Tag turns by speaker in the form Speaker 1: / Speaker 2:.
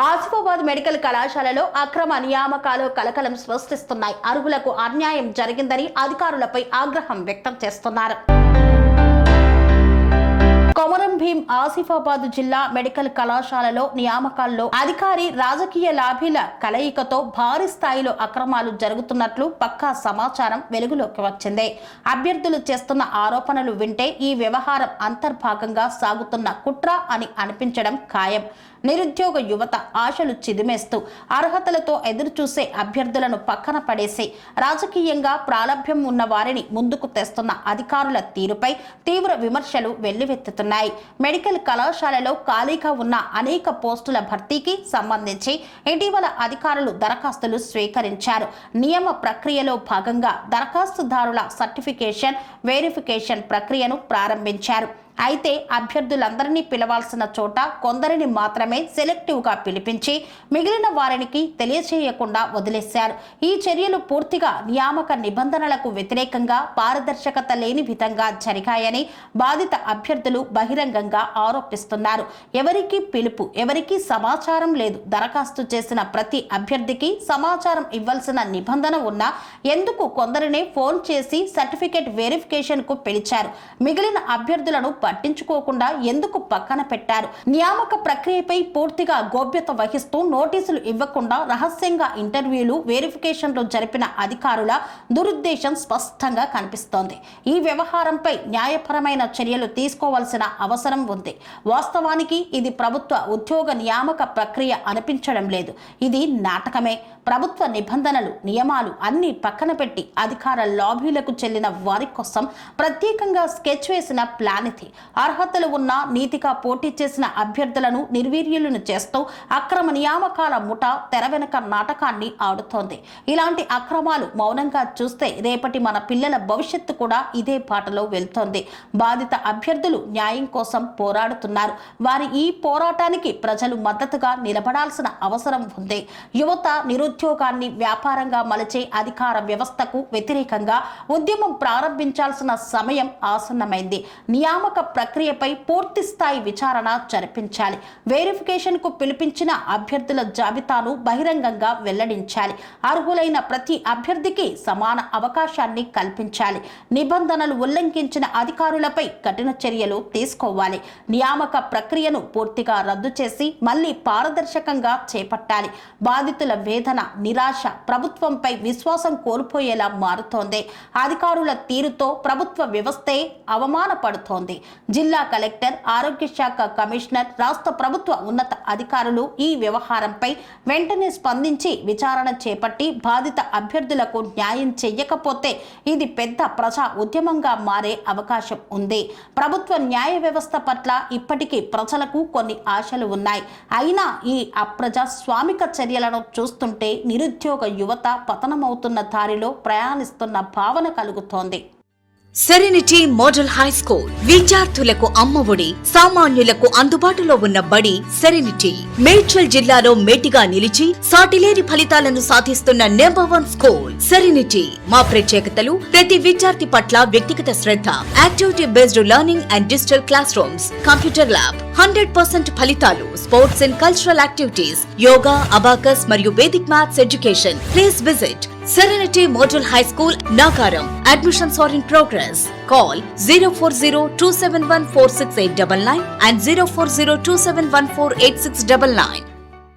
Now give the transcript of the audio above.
Speaker 1: Asifabad medical కళాశాలలో అక్రమ నియామకాలు కలకలం సృష్టిస్తున్నాయి. అర్హులకు అన్యాయం జరిగిందని అధికారులపై ఆగ్రహం వ్యక్తం చేస్తున్నారు. కొమరం భీం ఆసిఫాబాద్ జిల్లా మెడికల్ కళాశాలలో నియామకాల్లో అధికారి రాజకీయ లాభీల కలయికతో భారీ స్థాయిలో అక్రమాలు జరుగుతున్నట్లు పక్కా సమాచారం వెలుగులోకి వచ్చింది. అభ్యర్థులు చేస్తున్న ఆరోపణలు వింటే ఈ వ్యవహారం అంతర్భాగంగా సాగుతున్న కుట్ర అని అనిపించడం ఖాయం. నిరుద్యోగ యువత ఆశలు చిదిమేస్తూ అర్హతలతో ఎదురుచూసే అభ్యర్థులను పక్కన పడేసి రాజకీయంగా ప్రాలభ్యం ఉన్న వారిని ముందుకు తెస్తున్న అధికారుల తీరుపై తీవ్ర విమర్శలు వెల్లువెత్తుతున్నాయి. మెడికల్ కళాశాలలో ఖాళీగా ఉన్న అనేక పోస్టుల భర్తీకి సంబంధించి ఇటీవల అధికారులు దరఖాస్తులు స్వీకరించారు. నియమ ప్రక్రియలో భాగంగా దరఖాస్తుదారుల సర్టిఫికేషన్, వెరిఫికేషన్ ప్రక్రియను ప్రారంభించారు. అయితే అభ్యర్థులందరినీ పిలవాల్సిన చోట కొందరిని మాత్రమే సెలెక్టివ్గా పిలిపించి మిగిలిన వారికి తెలియచేయకుండా వదిలేశారు. ఈ చర్యలు పూర్తిగా నియామక నిబంధనలకు వ్యతిరేకంగా, పారదర్శకత లేని విధంగా జరిగాయని బాధిత అభ్యర్థులు బహిరంగంగా ఆరోపిస్తున్నారు. ఎవరికీ పిలుపు, ఎవరికీ సమాచారం లేదు. దరఖాస్తు చేసిన ప్రతి అభ్యర్థికి సమాచారం ఇవ్వాల్సిన నిబంధన ఉన్నా ఎందుకు కొందరినే ఫోన్ చేసి సర్టిఫికేట్ వెరిఫికేషన్ కు పిలిచారు? మిగిలిన అభ్యర్థులను పట్టించుకోకుండా ఎందుకు పక్కన పెట్టారు? నియామక ప్రక్రియపై పూర్తిగా గోప్యత వహిస్తూ నోటీసులు ఇవ్వకుండా రహస్యంగా ఇంటర్వ్యూలు, వెరిఫికేషన్లు జరిపిన అధికారుల దురుద్దేశం స్పష్టంగా కనిపిస్తోంది. ఈ వ్యవహారంపై న్యాయపరమైన చర్యలు తీసుకోవాల్సిన అవసరం ఉంది. వాస్తవానికి ఇది ప్రభుత్వ ఉద్యోగ నియామక ప్రక్రియ అనిపించడం లేదు. ఇది నాటకమే. ప్రభుత్వ నిబంధనలు, నియమాలు అన్ని పక్కన పెట్టి అధికార లాబీలకు చెల్లిన వారి కోసం ప్రత్యేకంగా స్కెచ్ వేసిన ప్లాన్ ఇది. అర్హతలు ఉన్న, నీతిగా పోటీ చేసిన అభ్యర్థులను నిర్వీర్యులను చేస్తూ అక్రమ నియామకాల ముఠ తెర వెనుక నాటకాన్ని ఆడుతోంది. ఇలాంటి అక్రమాలు మౌనంగా చూస్తే రేపటి మన పిల్లల భవిష్యత్తు కూడా ఇదే బాటలో వెళ్తోంది. బాధిత అభ్యర్థులు న్యాయం కోసం పోరాడుతున్నారు. వారి ఈ పోరాటానికి ప్రజలు మద్దతుగా నిలబడాల్సిన అవసరం ఉంది. యువత నిరుద్యోగాన్ని వ్యాపారంగా మలచే అధికార వ్యవస్థకు వ్యతిరేకంగా ఉద్యమం ప్రారంభించాల్సిన సమయం ఆసన్నమైంది. నియామక ప్రక్రియపై పూర్తి స్థాయి విచారణ జరిపించాలి. వెరిఫికేషన్ కు పిలిపించిన అభ్యర్థుల జాబితాను బహిరంగంగా వెల్లడించాలి. అర్హులైన ప్రతి అభ్యర్థికి సమాన అవకాశాన్ని కల్పించాలి. నిబంధనలు ఉల్లంఘించిన అధికారులపై కఠిన చర్యలు తీసుకోవాలి. నియామక ప్రక్రియను పూర్తిగా రద్దు చేసి మళ్లీ పారదర్శకంగా చేపట్టాలి. బాధితుల వేదన, నిరాశ ప్రభుత్వంపై విశ్వాసం కోల్పోయేలా మారుతోంది. అధికారుల తీరుతో ప్రభుత్వ వ్యవస్థే అవమానపడుతోంది. జిల్లా కలెక్టర్, ఆరోగ్య శాఖ కమిషనర్, రాష్ట్ర ప్రభుత్వ ఉన్నత అధికారులు ఈ వ్యవహారంపై వెంటనే స్పందించి విచారణ చేపట్టి బాధిత అభ్యర్థులకు న్యాయం చెయ్యకపోతే ఇది పెద్ద ప్రజా ఉద్యమంగా మారే అవకాశం ఉంది. ప్రభుత్వ న్యాయ వ్యవస్థ పట్ల ఇప్పటికీ ప్రజలకు కొన్ని ఆశలు ఉన్నాయి. అయినా ఈ అప్రజాస్వామిక చర్యలను చూస్తుంటే నిరుద్యోగ యువత పతనమవుతున్న దారిలో ప్రయాణిస్తున్న భావన కలుగుతోంది.
Speaker 2: సెరెనిటీ మోడల్ హై స్కూల్ విద్యార్థులకు అమ్మఒడి, సామాన్యులకు అందుబాటులో ఉన్న బడి సెరెనిటీ. మేడ్చల్ జిల్లాలో మేటిగా నిలిచి సాటిలేని ఫలితాలను సాధిస్తున్న నెంబర్ 1 స్కూల్ సెరెనిటీ. మా ప్రత్యేకతలు: ప్రతి విద్యార్థి పట్ల వ్యక్తిగత శ్రద్ధ, activity based learning and digital classrooms, computer lab, 100% ఫలితాలు, sports and cultural activities, yoga, abacus మరియు Vedic maths education. Please visit Serenity Model High School, Nagaram. Admissions are in progress. Call 040-271-46899 and 040-271-48699.